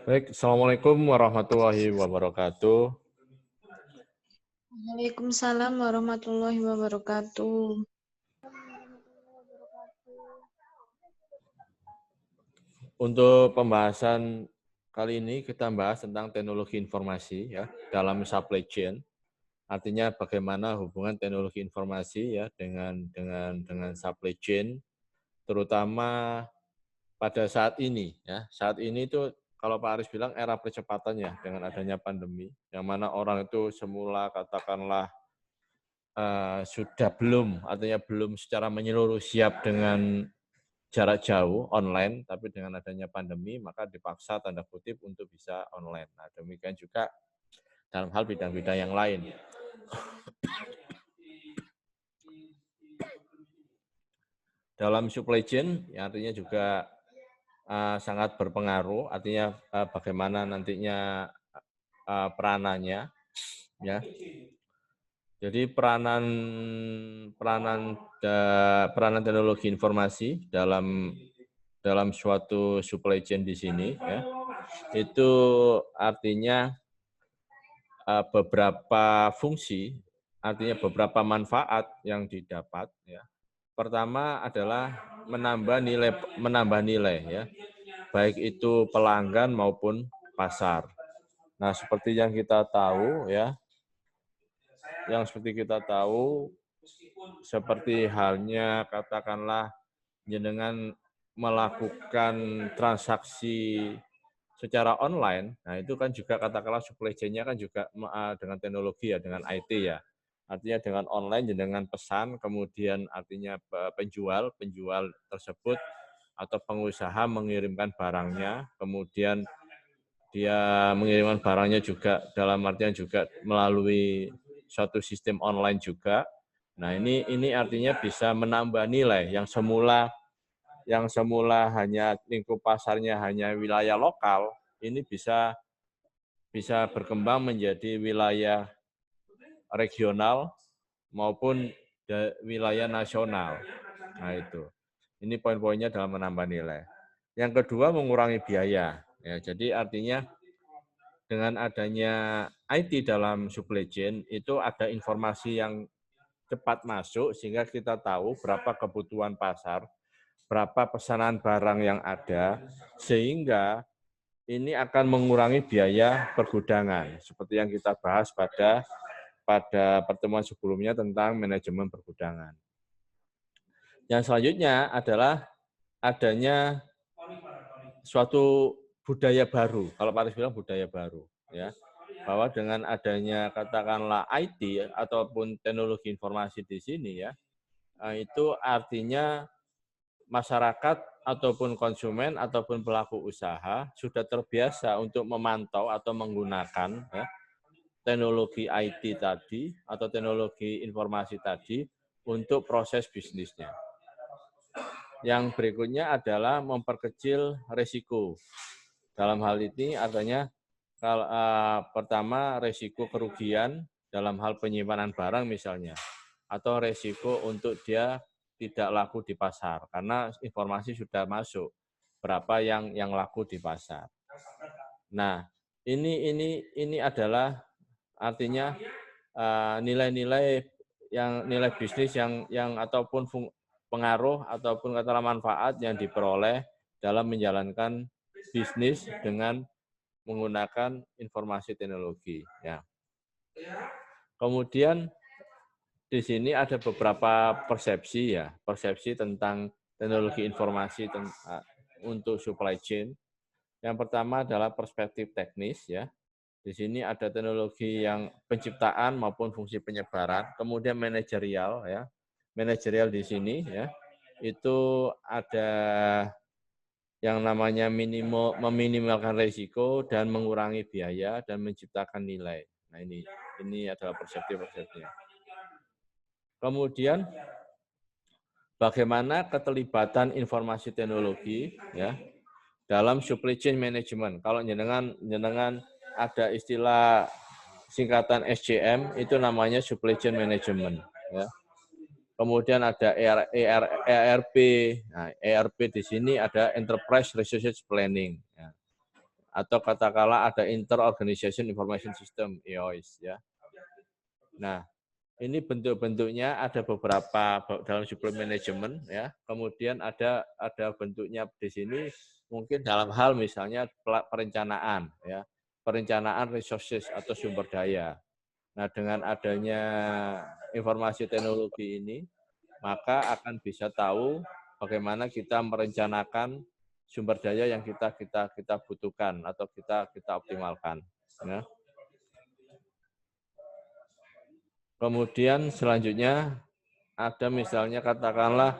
Baik, Assalamualaikum warahmatullahi wabarakatuh. Waalaikumsalam warahmatullahi wabarakatuh. Untuk pembahasan kali ini kita bahas tentang teknologi informasi ya dalam supply chain. Artinya bagaimana hubungan teknologi informasi ya dengan supply chain, terutama pada saat ini ya. Saat ini itu kalau Pak Aris bilang era percepatan ya dengan adanya pandemi, yang mana orang itu semula katakanlah sudah belum, artinya belum secara menyeluruh siap dengan jarak jauh online, tapi dengan adanya pandemi maka dipaksa tanda kutip untuk bisa online. Nah, demikian juga dalam hal bidang-bidang yang lain. Dalam supply chain, ya artinya juga sangat berpengaruh, artinya bagaimana nantinya peranannya, ya. Jadi peranan teknologi informasi dalam suatu supply chain di sini, ya, itu artinya beberapa fungsi, artinya beberapa manfaat yang didapat. Ya. Pertama adalah menambah nilai, ya, baik itu pelanggan maupun pasar. Nah, seperti yang kita tahu, ya, seperti halnya katakanlah jenengan melakukan transaksi secara online, nah itu kan juga katakanlah supply chain-nya kan juga dengan teknologi ya, dengan IT ya. Artinya dengan online, dengan pesan, kemudian artinya penjual tersebut atau pengusaha mengirimkan barangnya, kemudian dia mengirimkan barangnya juga dalam artian juga melalui suatu sistem online juga. Nah ini artinya bisa menambah nilai yang semula hanya lingkup pasarnya hanya wilayah lokal, ini bisa berkembang menjadi wilayah regional maupun wilayah nasional. Nah itu. Ini poin-poinnya dalam menambah nilai. Yang kedua mengurangi biaya. Ya, jadi artinya dengan adanya IT dalam supply chain itu ada informasi yang cepat masuk sehingga kita tahu berapa kebutuhan pasar, berapa pesanan barang yang ada, sehingga ini akan mengurangi biaya pergudangan, seperti yang kita bahas pada pertemuan sebelumnya tentang manajemen pergudangan. Yang selanjutnya adalah adanya suatu budaya baru, kalau Pak Aris bilang budaya baru, ya, bahwa dengan adanya katakanlah IT ataupun teknologi informasi di sini ya, itu artinya masyarakat ataupun konsumen ataupun pelaku usaha sudah terbiasa untuk memantau atau menggunakan ya, teknologi IT tadi atau teknologi informasi tadi untuk proses bisnisnya. Yang berikutnya adalah memperkecil risiko. Dalam hal ini artinya pertama risiko kerugian dalam hal penyimpanan barang misalnya, atau risiko untuk dia tidak laku di pasar karena informasi sudah masuk berapa yang laku di pasar. Nah, ini adalah artinya nilai-nilai nilai bisnis yang ataupun pengaruh ataupun katakanlah manfaat yang diperoleh dalam menjalankan bisnis dengan menggunakan informasi teknologi. Ya. Kemudian di sini ada beberapa persepsi ya, persepsi tentang teknologi informasi untuk supply chain. Yang pertama adalah perspektif teknis ya. Di sini ada teknologi yang penciptaan maupun fungsi penyebaran, kemudian manajerial ya. Manajerial di sini ya. Itu ada yang namanya meminimalkan risiko dan mengurangi biaya dan menciptakan nilai. Nah ini adalah persepsi-persepsinya. Kemudian bagaimana keterlibatan informasi teknologi ya dalam supply chain management. Kalau jenengan ada istilah singkatan SCM itu namanya supply chain management ya. kemudian ada ERP. Nah, ERP di sini ada Enterprise Resource Planning, ya. Atau katakanlah ada Inter-Organization Information System, EOIS. Ya. Nah, ini bentuk-bentuknya ada beberapa dalam supplier management, ya. Kemudian ada bentuknya di sini mungkin dalam hal misalnya perencanaan, ya, perencanaan resources atau sumber daya. Nah, dengan adanya informasi teknologi ini, maka akan bisa tahu bagaimana kita merencanakan sumber daya yang kita butuhkan atau kita optimalkan. Ya. Kemudian selanjutnya ada misalnya katakanlah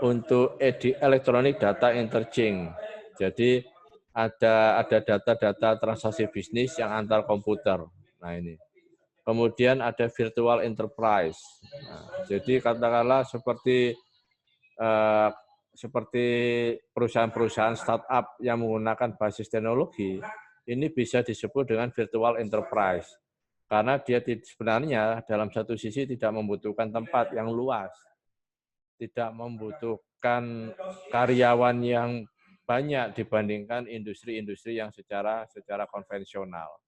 untuk electronic data interchange. Jadi ada data-data transaksi bisnis yang antar komputer. Nah ini. Kemudian ada virtual enterprise. Nah, jadi katakanlah seperti perusahaan-perusahaan startup yang menggunakan basis teknologi, ini bisa disebut dengan virtual enterprise. Karena dia sebenarnya dalam satu sisi tidak membutuhkan tempat yang luas, tidak membutuhkan karyawan yang banyak dibandingkan industri-industri yang secara konvensional.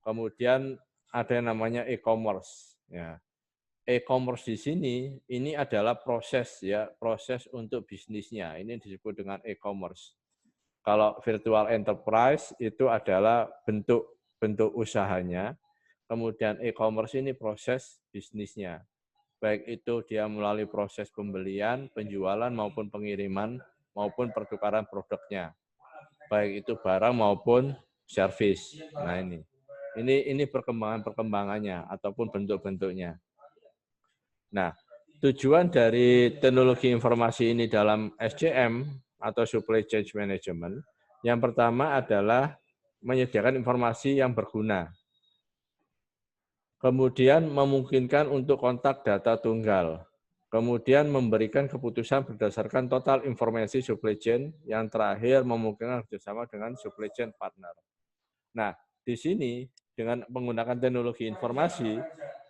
Kemudian ada yang namanya e-commerce. Ya. E-commerce di sini ini adalah proses untuk bisnisnya. Ini disebut dengan e-commerce. Kalau virtual enterprise itu adalah bentuk usahanya. Kemudian e-commerce ini proses bisnisnya. Baik itu dia melalui proses pembelian, penjualan maupun pengiriman maupun pertukaran produknya. Baik itu barang maupun servis. Nah ini perkembangannya ataupun bentuk-bentuknya. Nah, tujuan dari teknologi informasi ini dalam SCM atau Supply Chain Management, yang pertama adalah menyediakan informasi yang berguna. Kemudian memungkinkan untuk kontak data tunggal. Kemudian memberikan keputusan berdasarkan total informasi supply chain. Yang terakhir memungkinkan kerjasama dengan supply chain partner. Nah, di sini dengan menggunakan teknologi informasi,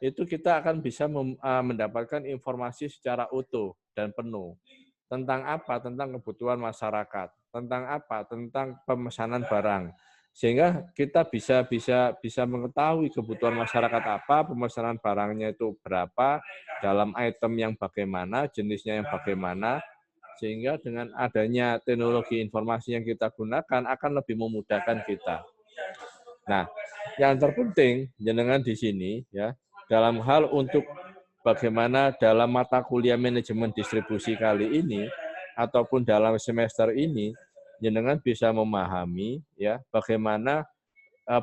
itu kita akan bisa mendapatkan informasi secara utuh dan penuh. Tentang apa? Tentang kebutuhan masyarakat. Tentang apa? Tentang pemesanan barang. Sehingga kita bisa mengetahui kebutuhan masyarakat apa, pemesanan barangnya itu berapa, dalam item yang bagaimana, jenisnya yang bagaimana, sehingga dengan adanya teknologi informasi yang kita gunakan akan lebih memudahkan kita. Nah, yang terpenting jenengan di sini ya dalam hal untuk bagaimana dalam mata kuliah manajemen distribusi kali ini ataupun dalam semester ini jenengan bisa memahami ya bagaimana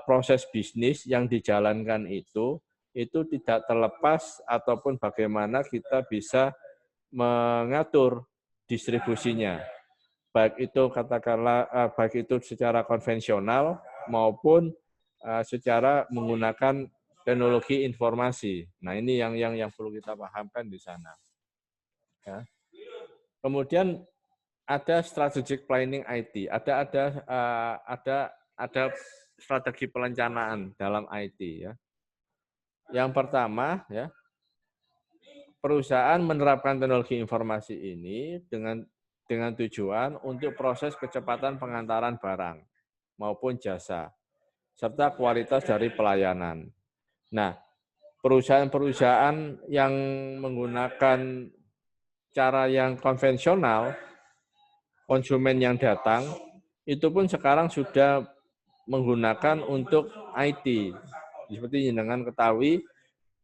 proses bisnis yang dijalankan itu tidak terlepas ataupun bagaimana kita bisa mengatur distribusinya. Baik itu katakanlah baik itu secara konvensional maupun secara menggunakan teknologi informasi. Nah, ini yang perlu kita pahamkan di sana. Ya. Kemudian ada strategic planning IT, ada strategi perencanaan dalam IT ya. Yang pertama ya, perusahaan menerapkan teknologi informasi ini dengan tujuan untuk proses kecepatan pengantaran barang maupun jasa serta kualitas dari pelayanan. Nah, perusahaan-perusahaan yang menggunakan cara yang konvensional, konsumen yang datang, itu pun sekarang sudah menggunakan untuk IT. Seperti yang dengan ketahui,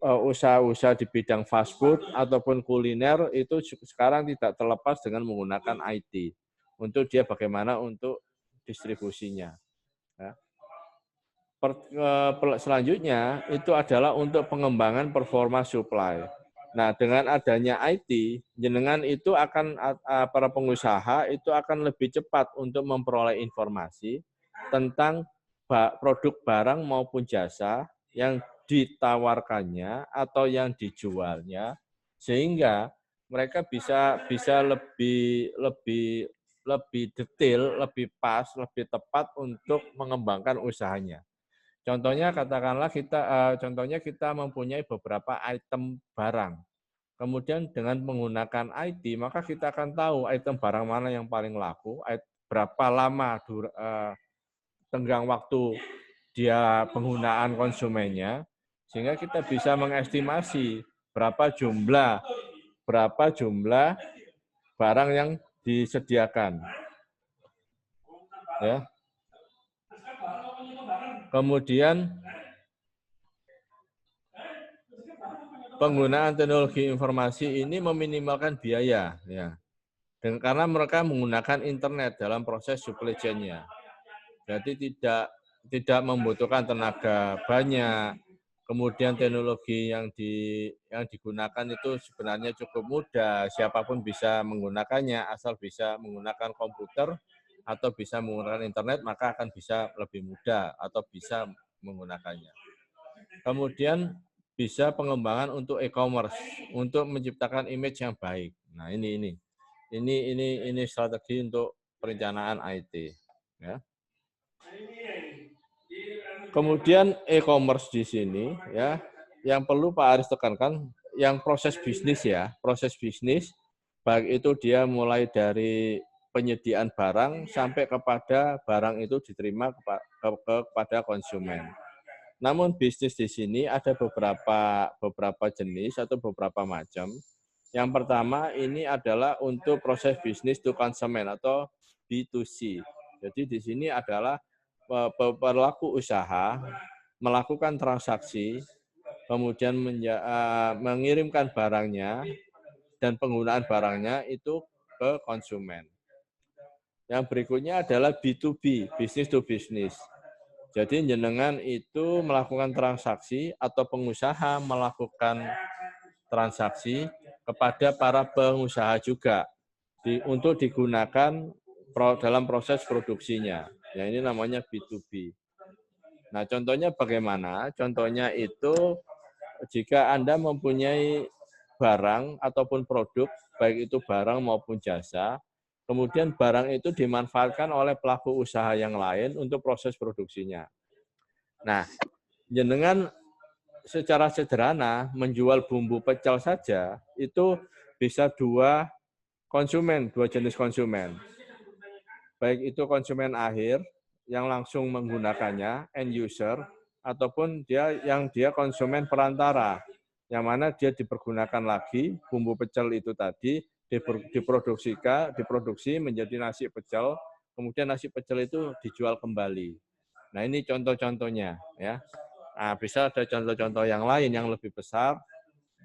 usaha-usaha di bidang fast food ataupun kuliner itu sekarang tidak terlepas dengan menggunakan IT. Untuk dia bagaimana untuk distribusinya. Ya. Selanjutnya itu adalah untuk pengembangan performa supply. Nah, dengan adanya IT, jenengan itu akan para pengusaha itu akan lebih cepat untuk memperoleh informasi tentang produk barang maupun jasa yang ditawarkannya atau yang dijualnya, sehingga mereka bisa lebih detail, lebih pas, lebih tepat untuk mengembangkan usahanya. Contohnya katakanlah contohnya kita mempunyai beberapa item barang. Kemudian dengan menggunakan IT, maka kita akan tahu item barang mana yang paling laku, berapa lama tenggang waktu dia penggunaan konsumennya, sehingga kita bisa mengestimasi berapa jumlah barang yang disediakan. Ya. Kemudian penggunaan teknologi informasi ini meminimalkan biaya, ya. Karena mereka menggunakan internet dalam proses supply chain-nya. Jadi tidak membutuhkan tenaga banyak. Kemudian teknologi yang digunakan itu sebenarnya cukup mudah. Siapapun bisa menggunakannya, asal bisa menggunakan komputer atau bisa menggunakan internet, maka akan bisa lebih mudah atau bisa menggunakannya. Kemudian bisa pengembangan untuk e-commerce, untuk menciptakan image yang baik. Nah, ini strategi untuk perencanaan IT, ya. Kemudian e-commerce di sini, ya, yang perlu Pak Aris tekankan, yang proses bisnis, ya, proses bisnis, baik itu dia mulai dari penyediaan barang sampai kepada barang itu diterima kepada konsumen. Namun bisnis di sini ada beberapa jenis atau beberapa macam. Yang pertama ini adalah untuk proses bisnis to consumer atau B2C. Jadi di sini adalah pelaku usaha melakukan transaksi, kemudian mengirimkan barangnya dan penggunaan barangnya itu ke konsumen. Yang berikutnya adalah B2B, business to business. Jadi jenengan itu melakukan transaksi atau pengusaha melakukan transaksi kepada para pengusaha juga untuk digunakan dalam proses produksinya. Ya, ini namanya B2B. Nah, contohnya bagaimana? Contohnya itu jika Anda mempunyai barang ataupun produk, baik itu barang maupun jasa, kemudian barang itu dimanfaatkan oleh pelaku usaha yang lain untuk proses produksinya. Nah, jenengan secara sederhana menjual bumbu pecel saja itu bisa dua jenis konsumen. Baik itu konsumen akhir yang langsung menggunakannya, end user, ataupun dia konsumen perantara, yang mana dia dipergunakan lagi bumbu pecel itu tadi diproduksi menjadi nasi pecel, kemudian nasi pecel itu dijual kembali. Nah, ini contoh-contohnya, ya. Nah, bisa ada contoh-contoh yang lain yang lebih besar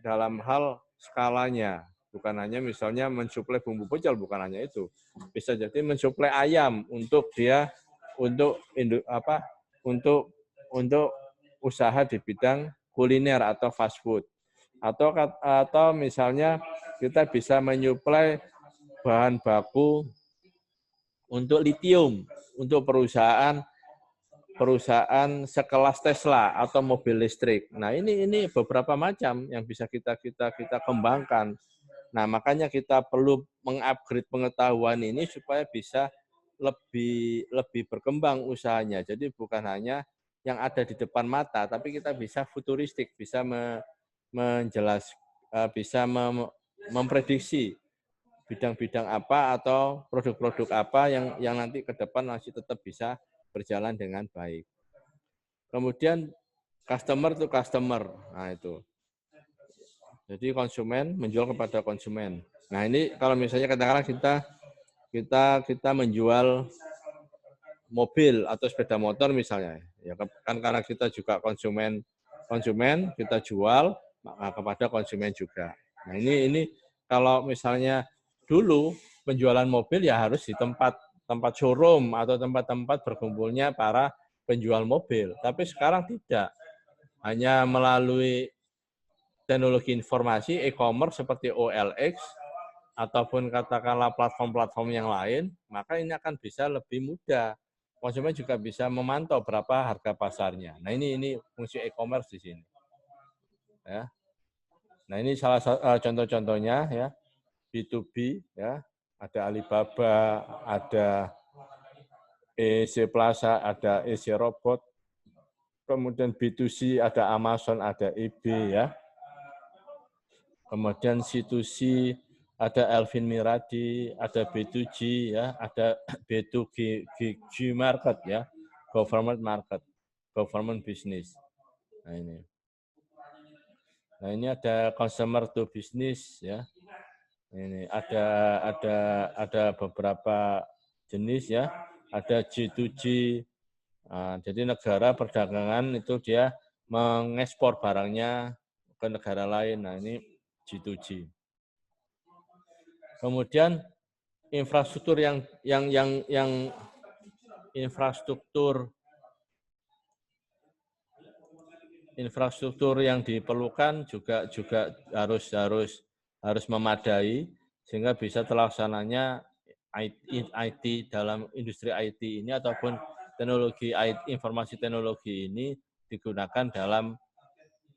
dalam hal skalanya. Bukan hanya misalnya mensuplai bumbu pecel, bukan hanya itu. Bisa jadi mensuplai ayam untuk usaha di bidang kuliner atau fast food. Atau misalnya kita bisa menyuplai bahan baku untuk litium untuk perusahaan sekelas Tesla atau mobil listrik. Nah, ini beberapa macam yang bisa kita kembangkan. Nah, makanya kita perlu mengupgrade pengetahuan ini supaya bisa lebih berkembang usahanya. Jadi bukan hanya yang ada di depan mata, tapi kita bisa futuristik, bisa memprediksi bidang-bidang apa atau produk-produk apa yang nanti ke depan masih tetap bisa berjalan dengan baik. Kemudian customer to customer, nah itu. Jadi konsumen menjual kepada konsumen. Nah, ini kalau misalnya katakanlah kita menjual mobil atau sepeda motor misalnya, ya kan karena kita juga konsumen kita jual kepada konsumen juga. Nah, ini kalau misalnya dulu penjualan mobil ya harus di tempat showroom atau tempat-tempat berkumpulnya para penjual mobil. Tapi sekarang tidak. Hanya melalui teknologi informasi, e-commerce seperti OLX, ataupun katakanlah platform-platform yang lain, maka ini akan bisa lebih mudah. Konsumen juga bisa memantau berapa harga pasarnya. Nah, ini fungsi e-commerce di sini. Ya. Nah, ini salah satu contoh-contohnya ya. B2B ya, ada Alibaba, ada EC Plaza, ada EC Robot. Kemudian B2C ada Amazon, ada eBay ya. Kemudian C2C, ada Elvin Miradi, ada B2G, ya, ada B2G market, ya, government market, government business. Nah ini ada consumer to business, ya. Ini ada beberapa jenis, ya. Ada G2G. Nah, jadi negara perdagangan itu dia mengekspor barangnya ke negara lain. Nah ini G2G. Kemudian infrastruktur yang infrastruktur yang diperlukan juga harus memadai sehingga bisa terlaksananya IT dalam industri IT ini ataupun teknologi informasi teknologi ini digunakan dalam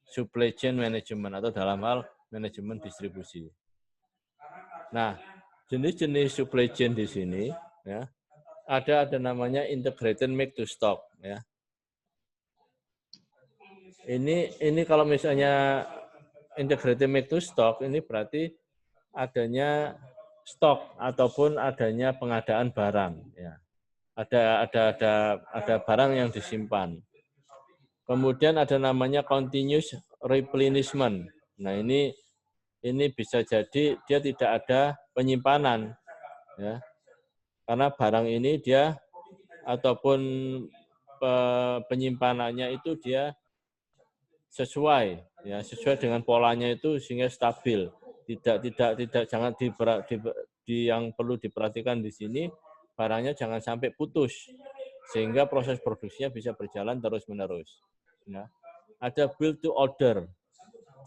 supply chain management atau dalam hal manajemen distribusi. Nah, jenis-jenis supply chain di sini, ya, ada namanya integrated make to stock, ya. Ini kalau misalnya integrated make to stock, ini berarti adanya stok ataupun adanya pengadaan barang, ya. Ada barang yang disimpan. Kemudian ada namanya continuous replenishment. Nah, ini bisa jadi dia tidak ada penyimpanan, ya. Karena barang ini dia ataupun penyimpanannya itu dia sesuai dengan polanya itu sehingga stabil. Tidak jangan yang perlu diperhatikan di sini barangnya jangan sampai putus sehingga proses produksinya bisa berjalan terus-menerus. Ya. Ada build to order.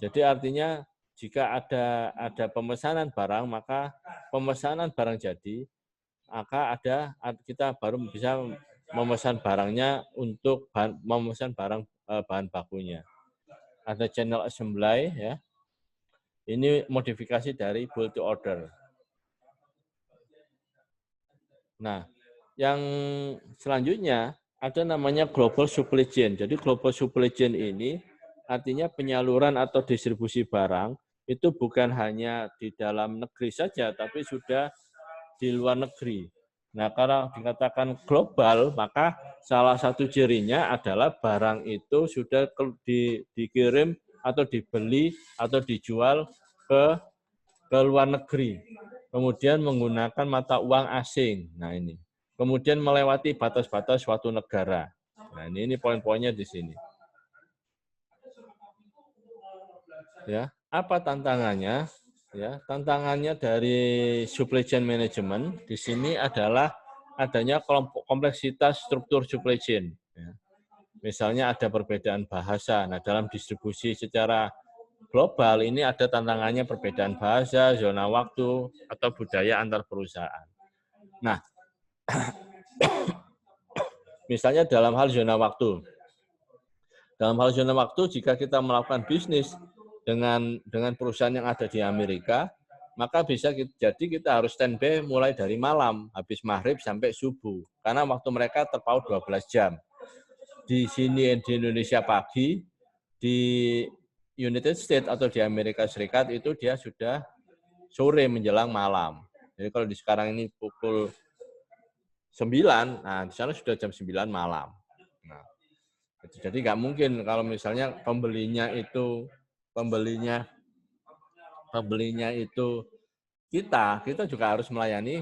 Jadi artinya jika ada pemesanan barang, maka pemesanan barang jadi, maka kita baru bisa memesan barangnya untuk memesan bahan bakunya. Ada channel assembly, ya. Ini modifikasi dari build to order. Nah, yang selanjutnya ada namanya global supply chain. Jadi global supply chain ini artinya penyaluran atau distribusi barang itu bukan hanya di dalam negeri saja, tapi sudah di luar negeri. Nah, karena dikatakan global, maka salah satu cirinya adalah barang itu sudah dikirim atau dibeli atau dijual ke luar negeri. Kemudian menggunakan mata uang asing. Nah, ini. Kemudian melewati batas-batas suatu negara. Nah, ini poin-poinnya di sini. Ya, apa tantangannya? Ya, tantangannya dari supply chain management di sini adalah adanya kompleksitas struktur supply chain. Ya. Misalnya ada perbedaan bahasa. Nah, dalam distribusi secara global ini ada tantangannya perbedaan bahasa, zona waktu, atau budaya antar perusahaan. Nah, misalnya dalam hal zona waktu. Dalam hal zona waktu, jika kita melakukan bisnis dengan perusahaan yang ada di Amerika, maka bisa jadi kita harus standby mulai dari malam, habis maghrib sampai subuh. Karena waktu mereka terpaut 12 jam. Di sini di Indonesia pagi, di United States atau di Amerika Serikat itu dia sudah sore menjelang malam. Jadi kalau di sekarang ini pukul 9, nah di sana sudah jam 9 malam. Nah, jadi nggak mungkin kalau misalnya pembelinya itu kita juga harus melayani,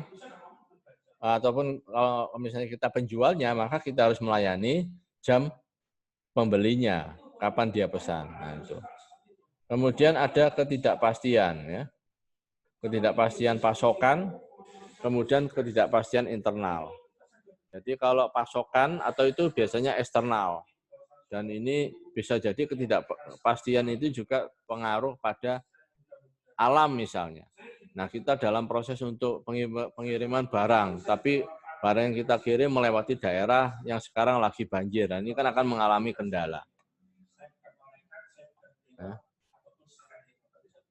ataupun kalau misalnya kita penjualnya, maka kita harus melayani jam pembelinya, kapan dia pesan. Nah, itu. Kemudian ada ketidakpastian, ya. Ketidakpastian pasokan, kemudian ketidakpastian internal. Jadi kalau pasokan atau itu biasanya eksternal. Dan ini bisa jadi ketidakpastian itu juga pengaruh pada alam misalnya. Nah, kita dalam proses untuk pengiriman barang, tapi barang yang kita kirim melewati daerah yang sekarang lagi banjir. Dan ini kan akan mengalami kendala. Nah,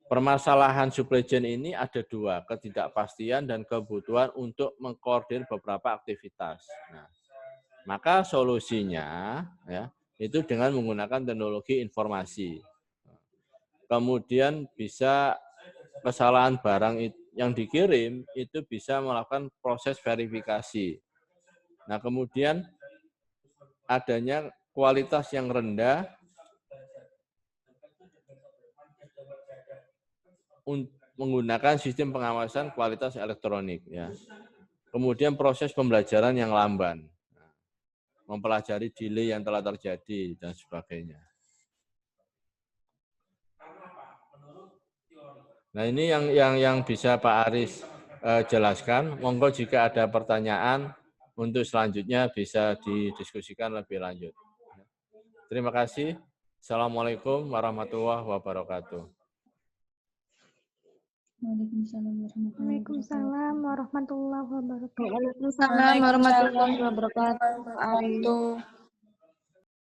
permasalahan supply chain ini ada dua, ketidakpastian dan kebutuhan untuk mengkoordinir beberapa aktivitas. Nah, maka solusinya ya itu dengan menggunakan teknologi informasi. kemudian bisa kesalahan barang yang dikirim itu bisa melakukan proses verifikasi. Nah, kemudian adanya kualitas yang rendah menggunakan sistem pengawasan kualitas elektronik. Ya. Kemudian proses pembelajaran yang lamban, mempelajari delay yang telah terjadi dan sebagainya. Nah, ini yang bisa Pak Aris jelaskan. Monggo jika ada pertanyaan untuk selanjutnya bisa didiskusikan lebih lanjut. Terima kasih. Assalamualaikum warahmatullahi wabarakatuh. Waalaikumsalam warahmatullahi wabarakatuh. Waalaikumsalam warahmatullahi wabarakatuh.